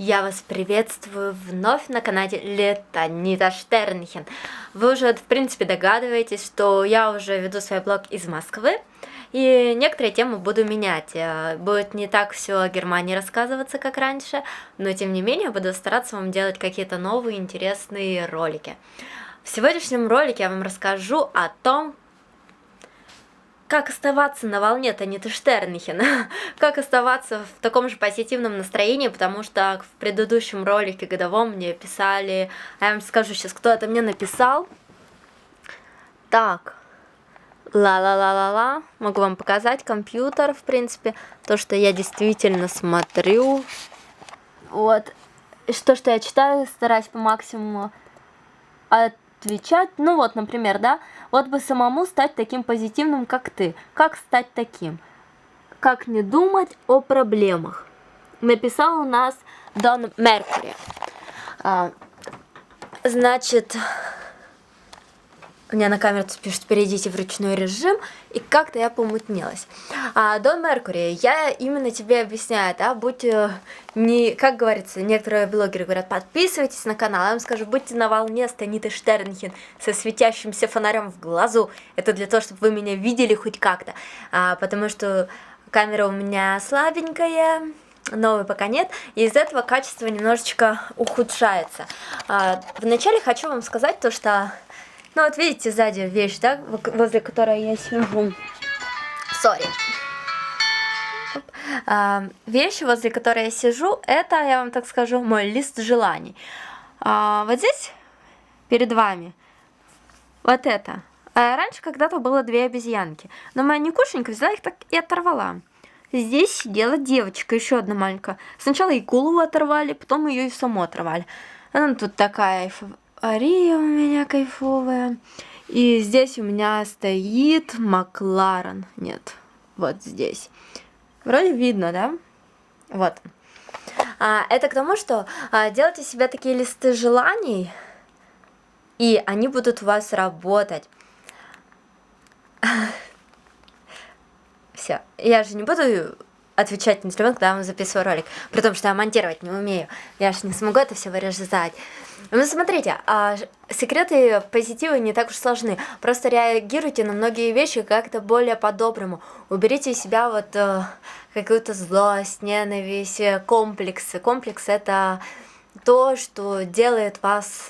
Я вас приветствую вновь на канале Танита Штернхен. Вы уже, в принципе, догадываетесь, что я уже веду свой блог из Москвы, и некоторые темы буду менять. Будет не так все о Германии рассказываться, как раньше, но тем не менее буду стараться вам делать какие-то новые интересные ролики. В сегодняшнем ролике я вам расскажу о том, как оставаться на волне Таниты Штернхен, как оставаться в таком же позитивном настроении, потому что в предыдущем ролике годовом мне писали, а я вам скажу сейчас, кто это мне написал. Так, ла-ла-ла-ла-ла, могу вам показать компьютер, в принципе, то, что я действительно смотрю, вот, и что я читаю, стараюсь по максимуму отвечать, ну вот, например, да, вот бы самому стать таким позитивным, как ты. Как стать таким? Как не думать о проблемах? Написал у нас Дон Меркури. Значит, у меня на камеру пишет, перейдите в ручной режим, и как-то я помутнелась. Дон Меркури, я именно тебе объясняю, да, будь не, как говорится, некоторые блогеры говорят, подписывайтесь на канал, я вам скажу, будьте на волне с Танитой Штернхен, со светящимся фонарем в глазу, это для того, чтобы вы меня видели хоть как-то, потому что камера у меня слабенькая, новой пока нет, и из-за этого качество немножечко ухудшается. Вначале хочу вам сказать то, что... Ну вот видите, сзади вещь, да, возле которой я сижу. Сори. Вещь, возле которой я сижу, это, я вам так скажу, мой лист желаний. Вот здесь, перед вами, вот это. Раньше когда-то было две обезьянки, но моя Никушенька взяла их так и оторвала. Здесь сидела девочка, еще одна маленькая. Сначала ей голову оторвали, потом ее и саму оторвали. Она тут такая... Ария у меня кайфовая. И здесь у меня стоит Макларен. Нет, вот здесь. Вроде видно, да? Вот. Это к тому, что делайте себе такие листы желаний, и они будут у вас работать. Все. Я же не буду отвечать на телефон, когда я вам записываю ролик, при том, что я монтировать не умею. Я же не смогу это все вырезать. Ну, смотрите, секреты позитива не так уж сложны. Просто реагируйте на многие вещи как-то более по-доброму. Уберите из себя вот какую-то злость, ненависть, комплексы. Комплекс — это то, что делает вас...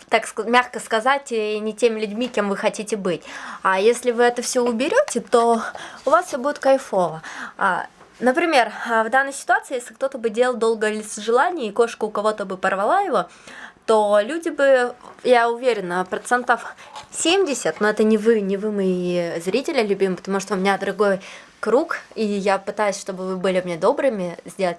так мягко сказать, не теми людьми, кем вы хотите быть. А если вы это все уберете, то у вас все будет кайфово. Например, в данной ситуации, если кто-то бы делал долго лист желаний, и кошка у кого-то бы порвала его, то люди бы, я уверена, 70%, но это не вы мои зрители любимые, потому что у меня другой круг, и я пытаюсь, чтобы вы были мне добрыми сделать,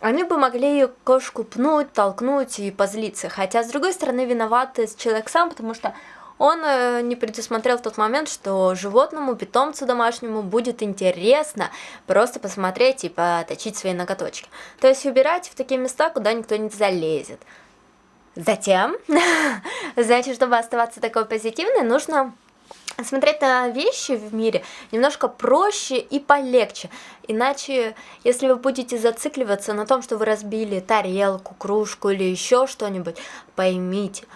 они бы могли кошку пнуть, толкнуть и позлиться. Хотя, с другой стороны, виноват человек сам, потому что он не предусмотрел в тот момент, что животному, питомцу домашнему будет интересно просто посмотреть и поточить свои ноготочки. То есть убирайте в такие места, куда никто не залезет. Затем, значит, чтобы оставаться такой позитивной, нужно... смотреть на вещи в мире немножко проще и полегче. Иначе, если вы будете зацикливаться на том, что вы разбили тарелку, кружку или еще что-нибудь, поймите,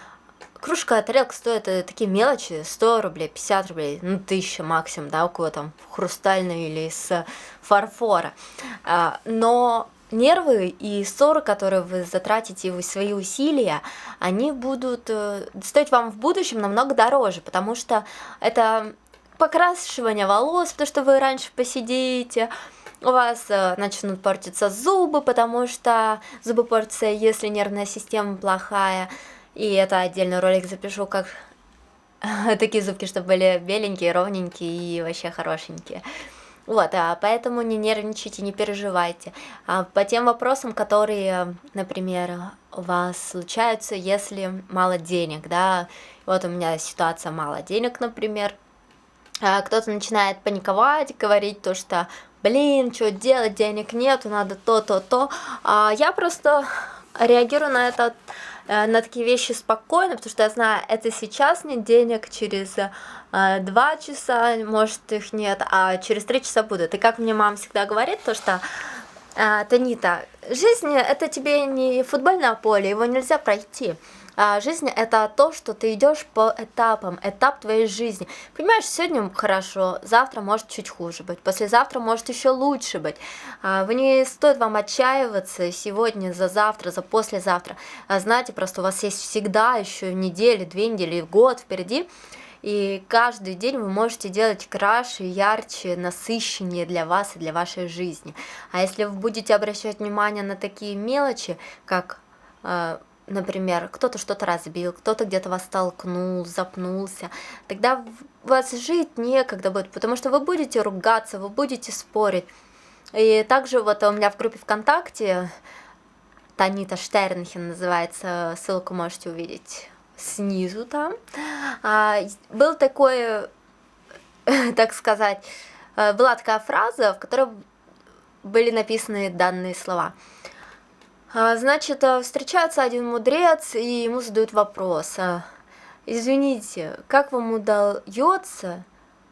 кружка, тарелка стоят такие мелочи, 100 рублей, 50 рублей, ну 1000 максимум, да, у кого там хрустальный или из фарфора. Но нервы и ссоры, которые вы затратите, и свои усилия, они будут стоить вам в будущем намного дороже, потому что это покрашивание волос, потому что вы раньше посидите, у вас начнут портиться зубы, потому что зубы портятся, если нервная система плохая, и это отдельный ролик запишу, как такие зубки, чтобы были беленькие, ровненькие и вообще хорошенькие. Вот, поэтому не нервничайте, не переживайте. По тем вопросам, которые, например, у вас случаются, если мало денег, да, вот у меня ситуация мало денег, например, кто-то начинает паниковать, говорить то, что, блин, что делать, денег нету, надо то. Я просто реагирую на это, на такие вещи спокойно, потому что я знаю, это сейчас нет денег, через 2 часа, может, их нет, а через 3 часа будут. И как мне мама всегда говорит, то что Танита, жизнь это тебе не футбольное поле, его нельзя пройти. Жизнь это то, что ты идешь по этапам, этап твоей жизни. Понимаешь, сегодня хорошо, завтра может чуть хуже быть, послезавтра может еще лучше быть. Вы не стоит вам отчаиваться сегодня, за завтра, за послезавтра. Знаете, просто у вас есть всегда еще недели, 2 недели, год впереди. И каждый день вы можете делать краше, ярче, насыщеннее для вас и для вашей жизни. А если вы будете обращать внимание на такие мелочи, как, например, кто-то что-то разбил, кто-то где-то вас столкнул, запнулся, тогда вас жить некогда будет, потому что вы будете ругаться, вы будете спорить. И также вот у меня в группе ВКонтакте, Танита Штернхен называется, ссылку можете увидеть снизу там. Был такой, так сказать, была такая фраза, в которой были написаны данные слова. Значит, встречается один мудрец, и ему задают вопрос. Извините, как вам удается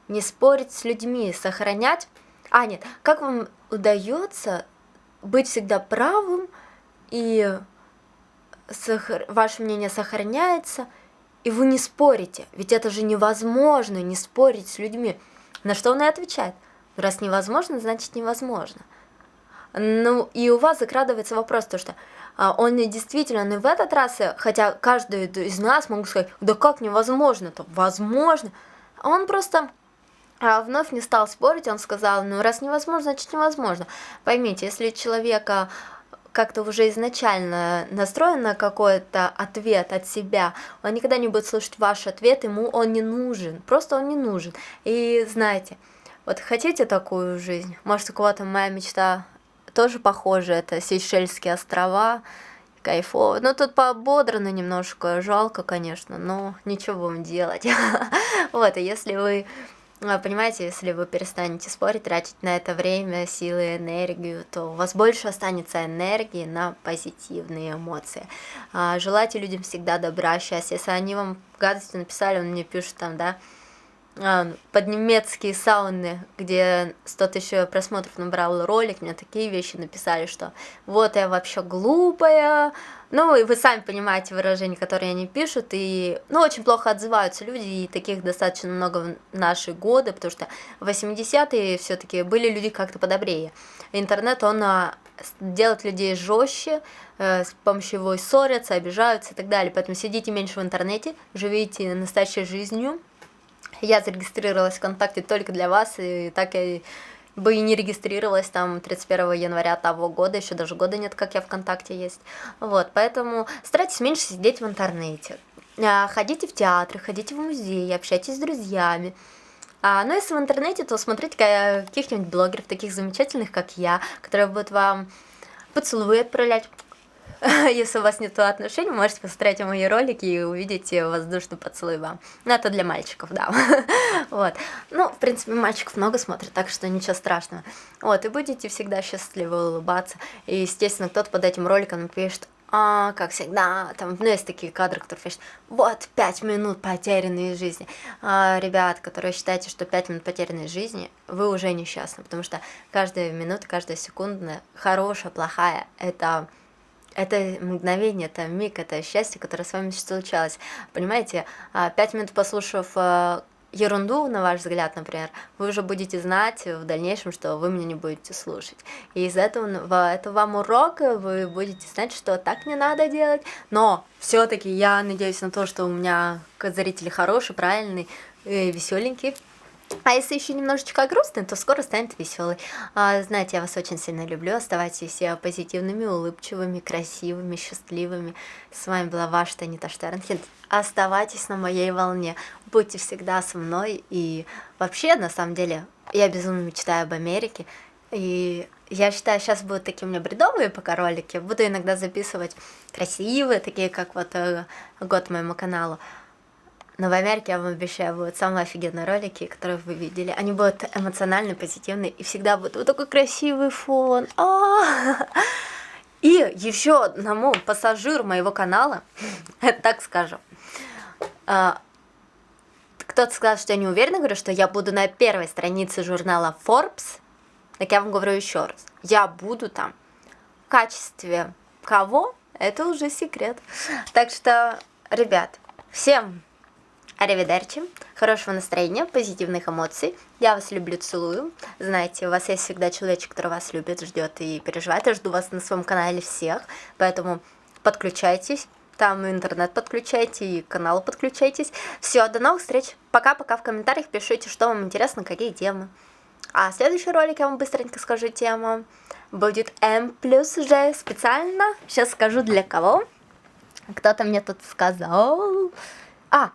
не спорить с людьми, сохранять... нет, как вам удается быть всегда правым, и ваше мнение сохраняется, и вы не спорите, ведь это же невозможно не спорить с людьми. На что он и отвечает: раз невозможно, значит невозможно. Ну, и у вас закрадывается вопрос, то что он действительно, и в этот раз, хотя каждый из нас могут сказать: да как невозможно-то? Возможно. А он просто вновь не стал спорить, он сказал: ну, раз невозможно, значит невозможно. Поймите, если человека как-то уже изначально настроен на какой-то ответ от себя, он никогда не будет слушать ваш ответ, ему он не нужен, просто он не нужен. И знаете, вот хотите такую жизнь? Может, у кого-то моя мечта тоже похожа, это Сейшельские острова, кайфово. Ну, тут поободрано немножко, жалко, конечно, но ничего вам делать. Вот, и если вы... Понимаете, если вы перестанете спорить, тратить на это время, силы, энергию, то у вас больше останется энергии на позитивные эмоции. Желайте людям всегда добра, счастья. Если они вам гадости написали, он мне пишет там, да, под немецкие сауны, где 100 000 просмотров набрал ролик, мне такие вещи написали, что вот я вообще глупая. Ну, и вы сами понимаете выражения, которые они пишут, и, ну, очень плохо отзываются люди, и таких достаточно много в наши годы, потому что в 80-е все-таки были люди как-то подобрее. Интернет, он делает людей жестче, с помощью его и ссорятся, обижаются и так далее, поэтому сидите меньше в интернете, живите настоящей жизнью. Я зарегистрировалась в ВКонтакте только для вас, и так я бы и не регистрировалась там 31 января того года, еще даже года нет, как я ВКонтакте есть. Вот, поэтому старайтесь меньше сидеть в интернете. Ходите в театры, ходите в музеи, общайтесь с друзьями. Но если в интернете, то смотрите каких-нибудь блогеров, таких замечательных, как я, которые будут вам поцелуи отправлять. Если у вас нет отношений, можете посмотреть мои ролики и увидите воздушный поцелуй вам. Ну, это для мальчиков, да. Вот. Ну, в принципе, мальчиков много смотрят, так что ничего страшного. Вот, и будете всегда счастливы улыбаться. И, естественно, кто-то под этим роликом напишет: как всегда, там, ну, есть такие кадры, которые пишут: вот, 5 минут потерянной из жизни. Ребят, которые считаете, что 5 минут потерянной из жизни, вы уже несчастны, потому что каждая минута, каждая секунда, хорошая, плохая, это мгновение, это миг, это счастье, которое с вами случалось. Понимаете, 5 минут послушав ерунду, на ваш взгляд, например, вы уже будете знать в дальнейшем, что вы меня не будете слушать. И из этого это вам урок, вы будете знать, что так не надо делать. Но все-таки я надеюсь на то, что у меня зрители хорошие, правильные, веселенькие. А если еще немножечко грустный, то скоро станет веселый. Знаете, я вас очень сильно люблю. Оставайтесь все позитивными, улыбчивыми, красивыми, счастливыми. С вами была ваша Танита Штернхен. Оставайтесь на моей волне. Будьте всегда со мной. И вообще, на самом деле, я безумно мечтаю об Америке. И я считаю, сейчас будут такие у меня бредовые пока ролики. Буду иногда записывать красивые, такие как вот год моему каналу. Но в Америке, я вам обещаю, будут самые офигенные ролики, которые вы видели. Они будут эмоциональные, позитивные, и всегда будет вот такой красивый фон. И еще одному пассажиру моего канала, так скажу, кто-то сказал, что я не уверена, говорю, что я буду на первой странице журнала Forbes. Так я вам говорю еще раз. Я буду там. В качестве кого? Это уже секрет. Так что, ребят, всем аривидерчи, хорошего настроения, позитивных эмоций. Я вас люблю, целую. Знаете, у вас есть всегда человечек, который вас любит, ждет и переживает. Я жду вас на своем канале всех, поэтому подключайтесь. Там интернет подключайте, и канал подключайтесь. Все, до новых встреч. Пока-пока. В комментариях пишите, что вам интересно, какие темы. А следующий ролик, я вам быстренько скажу тему, будет М плюс Ж специально. Сейчас скажу для кого. Кто-то мне тут сказал.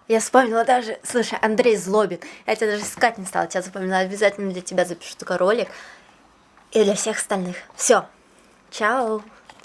Я вспомнила даже. Слушай, Андрей Злобин. Я тебя даже искать не стала, тебя запомнила. Обязательно для тебя запишу такой ролик. И для всех остальных. Все. Чао.